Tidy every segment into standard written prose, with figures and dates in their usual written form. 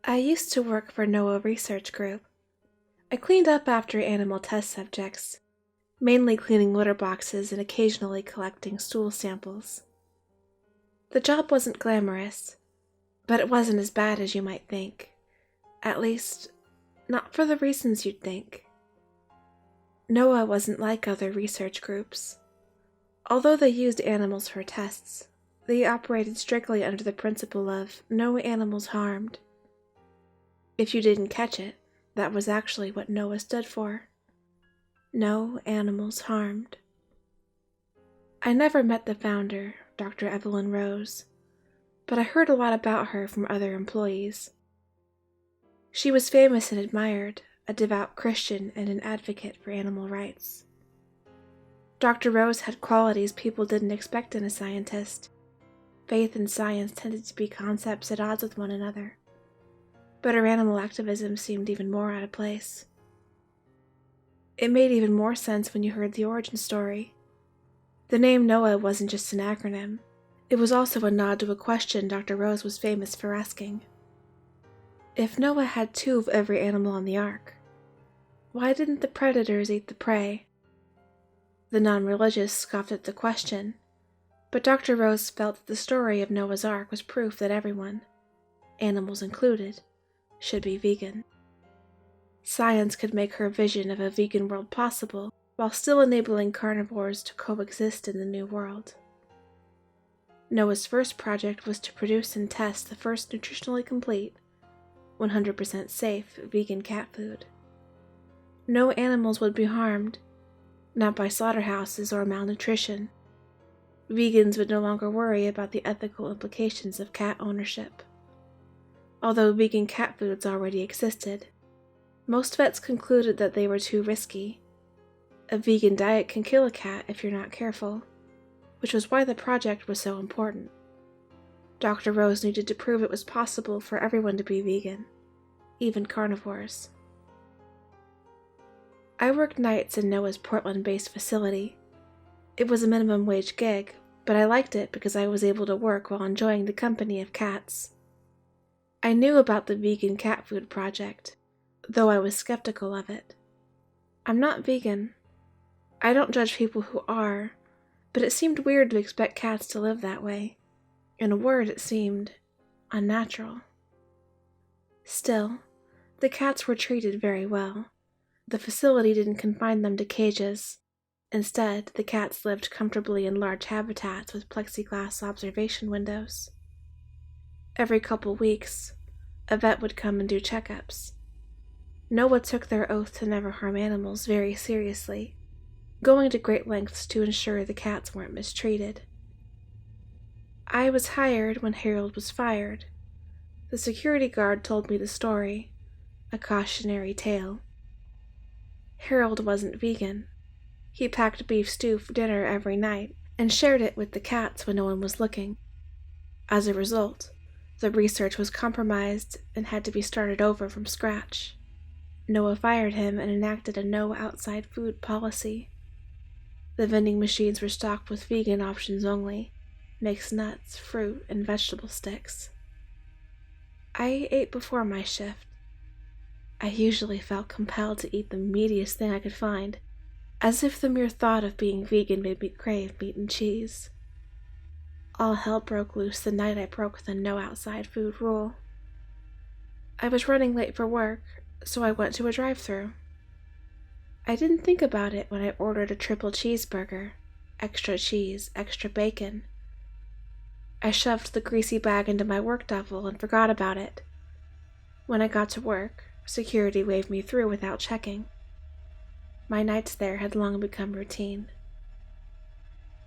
I used to work for NOAA Research Group. I cleaned up after animal test subjects, mainly cleaning litter boxes and occasionally collecting stool samples. The job wasn't glamorous, but it wasn't as bad as you might think. At least, not for the reasons you'd think. NOAA wasn't like other research groups. Although they used animals for tests, they operated strictly under the principle of no animals harmed. If you didn't catch it, that was actually what NOAA stood for. No animals harmed. I never met the founder, Dr. Evelyn Rose, but I heard a lot about her from other employees. She was famous and admired, a devout Christian and an advocate for animal rights. Dr. Rose had qualities people didn't expect in a scientist. Faith and science tended to be concepts at odds with one another, but her animal activism seemed even more out of place. It made even more sense when you heard the origin story. The name NOAA wasn't just an acronym, it was also a nod to a question Dr. Rose was famous for asking. If Noah had 2 of every animal on the ark, why didn't the predators eat the prey? The non-religious scoffed at the question, but Dr. Rose felt that the story of Noah's Ark was proof that everyone, animals included, should be vegan. Science could make her vision of a vegan world possible while still enabling carnivores to coexist in the new world. Noah's first project was to produce and test the first nutritionally complete, 100% safe vegan cat food. No animals would be harmed, not by slaughterhouses or malnutrition. Vegans would no longer worry about the ethical implications of cat ownership. Although vegan cat foods already existed, most vets concluded that they were too risky. A vegan diet can kill a cat if you're not careful, which was why the project was so important. Dr. Rose needed to prove it was possible for everyone to be vegan, even carnivores. I worked nights in NOAA's Portland-based facility. It was a minimum wage gig, but I liked it because I was able to work while enjoying the company of cats. I knew about the vegan cat food project, though I was skeptical of it. I'm not vegan. I don't judge people who are, but it seemed weird to expect cats to live that way. In a word, it seemed unnatural. Still, the cats were treated very well. The facility didn't confine them to cages. Instead, the cats lived comfortably in large habitats with plexiglass observation windows. Every couple weeks, a vet would come and do checkups. NOAA took their oath to never harm animals very seriously, going to great lengths to ensure the cats weren't mistreated. I was hired when Harold was fired. The security guard told me the story, a cautionary tale. Harold wasn't vegan. He packed beef stew for dinner every night and shared it with the cats when no one was looking. As a result, the research was compromised and had to be started over from scratch. NOAA fired him and enacted a no outside food policy. The vending machines were stocked with vegan options only, mixed nuts, fruit, and vegetable sticks. I ate before my shift. I usually felt compelled to eat the meatiest thing I could find, as if the mere thought of being vegan made me crave meat and cheese. All hell broke loose the night I broke the no outside food rule. I was running late for work, so I went to a drive-thru. I didn't think about it when I ordered a triple cheeseburger, extra cheese, extra bacon. I shoved the greasy bag into my work duffel and forgot about it. When I got to work, security waved me through without checking. My nights there had long become routine.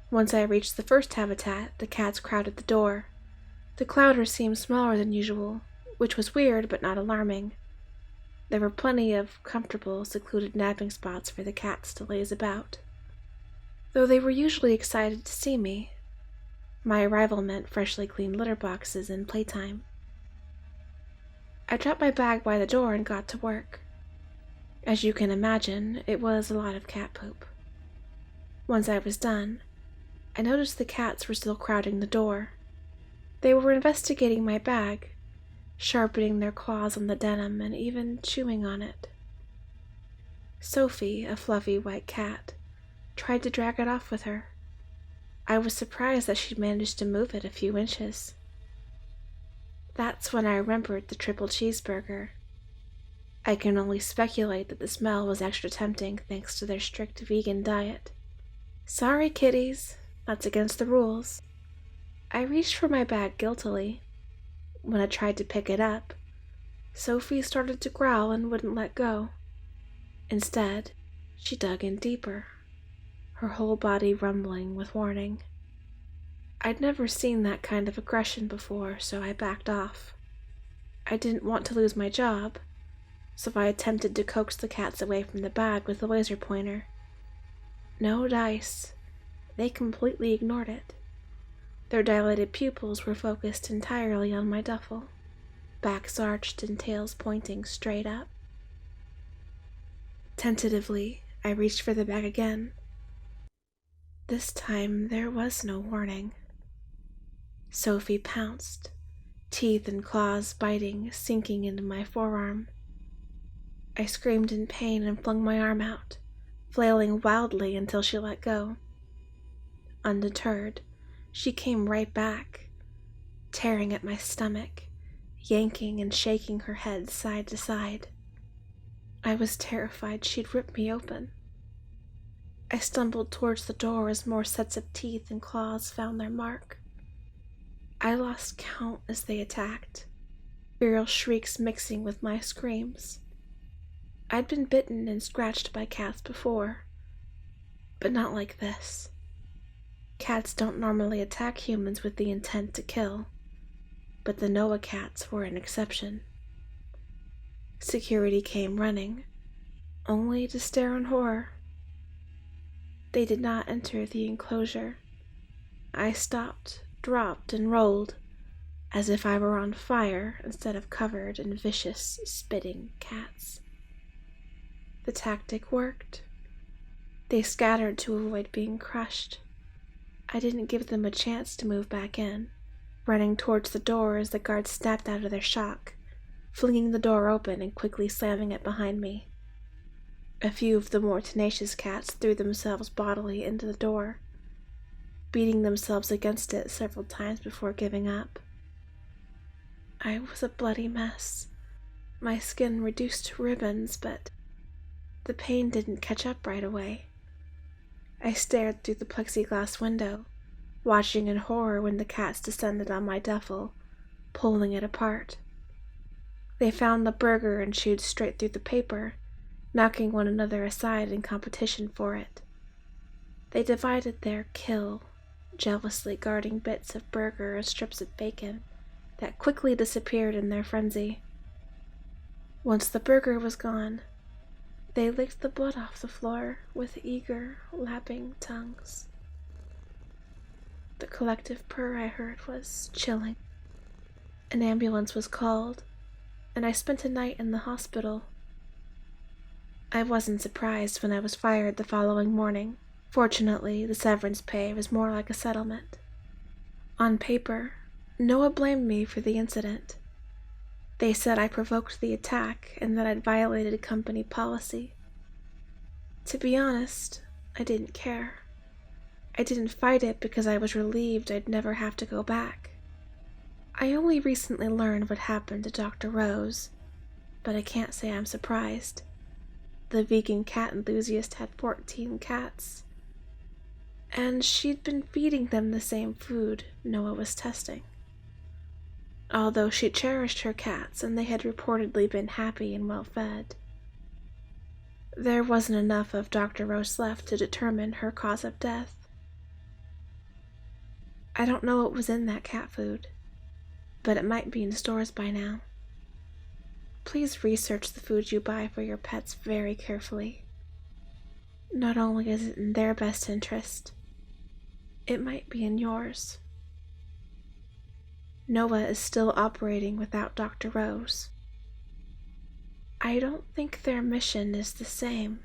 Once I reached the first habitat, the cats crowded the door. The clouders seemed smaller than usual, which was weird but not alarming. There were plenty of comfortable, secluded napping spots for the cats to laze about, though they were usually excited to see me. My arrival meant freshly cleaned litter boxes and playtime. I dropped my bag by the door and got to work. As you can imagine, it was a lot of cat poop. Once I was done, I noticed the cats were still crowding the door. They were investigating my bag, sharpening their claws on the denim and even chewing on it. Sophie, a fluffy white cat, tried to drag it off with her. I was surprised that she'd managed to move it a few inches. That's when I remembered the triple cheeseburger. I can only speculate that the smell was extra tempting thanks to their strict vegan diet. Sorry, kitties, that's against the rules. I reached for my bag guiltily. When I tried to pick it up, Sophie started to growl and wouldn't let go. Instead, she dug in deeper, her whole body rumbling with warning. I'd never seen that kind of aggression before, so I backed off. I didn't want to lose my job, so I attempted to coax the cats away from the bag with the laser pointer. No dice. They completely ignored it. Their dilated pupils were focused entirely on my duffel, backs arched and tails pointing straight up. Tentatively, I reached for the bag again. This time, there was no warning. Sophie pounced, teeth and claws biting, sinking into my forearm. I screamed in pain and flung my arm out, flailing wildly until she let go. Undeterred, she came right back, tearing at my stomach, yanking and shaking her head side to side. I was terrified she'd rip me open. I stumbled towards the door as more sets of teeth and claws found their mark. I lost count as they attacked, feral shrieks mixing with my screams. I'd been bitten and scratched by cats before, but not like this. Cats don't normally attack humans with the intent to kill, but the Noah cats were an exception. Security came running, only to stare in horror. They did not enter the enclosure. I stopped, dropped, and rolled, as if I were on fire instead of covered in vicious, spitting cats. The tactic worked. They scattered to avoid being crushed. I didn't give them a chance to move back in, running towards the door as the guards snapped out of their shock, flinging the door open and quickly slamming it behind me. A few of the more tenacious cats threw themselves bodily into the door, beating themselves against it several times before giving up. I was a bloody mess, my skin reduced to ribbons, but the pain didn't catch up right away. I stared through the plexiglass window, watching in horror when the cats descended on my duffel, pulling it apart. They found the burger and chewed straight through the paper, knocking one another aside in competition for it. They divided their kill, jealously guarding bits of burger or strips of bacon that quickly disappeared in their frenzy. Once the burger was gone, they licked the blood off the floor with eager, lapping tongues. The collective purr I heard was chilling. An ambulance was called, and I spent a night in the hospital. I wasn't surprised when I was fired the following morning. Fortunately, the severance pay was more like a settlement. On paper, Noah blamed me for the incident. They said I provoked the attack and that I'd violated company policy. To be honest, I didn't care. I didn't fight it because I was relieved I'd never have to go back. I only recently learned what happened to Dr. Rose, but I can't say I'm surprised. The vegan cat enthusiast had 14 cats, and she'd been feeding them the same food Noah was testing. Although she cherished her cats and they had reportedly been happy and well fed, there wasn't enough of Dr. Rose left to determine her cause of death. I don't know what was in that cat food, but it might be in stores by now. Please research the food you buy for your pets very carefully. Not only is it in their best interest, it might be in yours. Noah is still operating without Dr. Rose. I don't think their mission is the same.